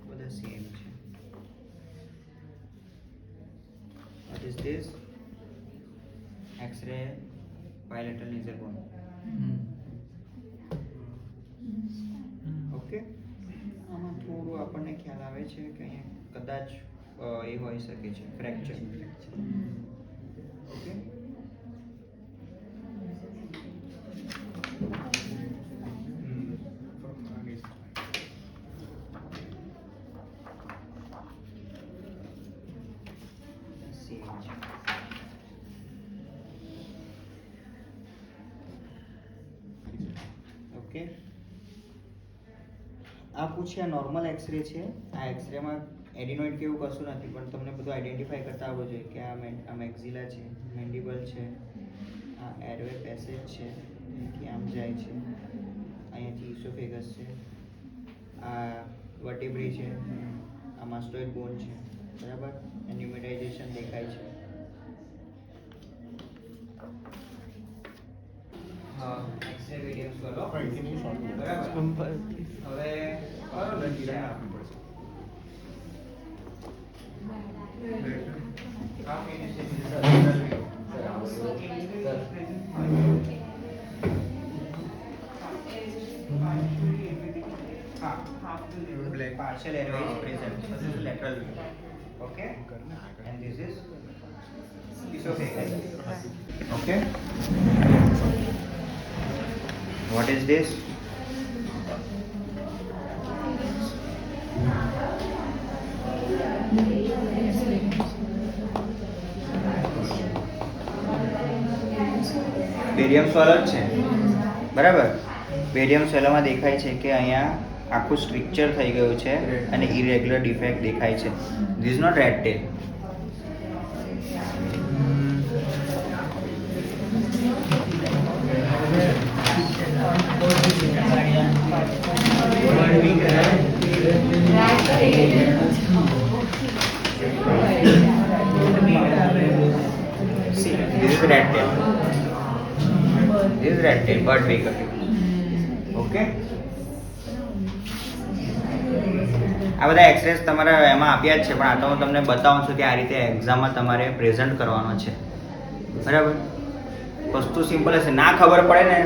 બધા સેમ છે. What is this? X-ray bilateral nasal bone. Okay, આમાં થોડું આપણને ખ્યાલ આવે છે કે અહીંયા કદાચ એ હોઈ શકે છે ફ્રેક્ચર. ઓકે, ઓકે, આ પૂછ્યા નોર્મલ એક્સરે છે. આ એક્સરેમાં એડિનોઇડ કે એવું કશું નથી, પણ તમને બધું આઈડેન્ટિફાઈ કરતા આવડવું જોઈએ કે આ મેક્ઝિલા છે, મેન્ડિબલ છે, આ એરવે પેસેજ છે, અહીંથી આમ જાય છે, અહીંયાથી ઇસોફેગસ છે, આ વર્ટેબ્રી છે, આ માસ્ટોઇડ બોન છે. બરાબર, ન્યુમેટાઇઝેશન દેખાય છે. હા, એક્સરે વિડિયોઝ કરો. બરાબર, હવે કરો લખી રહ્યા. Partial airway is present. This is lateral view. Okay, and this is esophagus. Okay, what is this? Barium solar છે. બરાબર, બેરિયમ સોલરમાં દેખાય છે કે અહીંયા આખું સ્ટ્રક્ચર થઈ ગયું છે અને ઇરેગ્યુલર ડિફેક્ટ દેખાય છે. This is not red tail. See, this is red tail. This is red tail, bird beaker. Okay. આ બધા એક્સરેસ તમારા એમાં આપ્યા જ છે, પણ આ તો હું તમને બતાવું છું કે આ રીતે એક્ઝામમાં તમારે પ્રેઝન્ટ કરવાનો છે. બરાબર, વસ્તુ સિમ્પલ હશે. ના ખબર પડે ને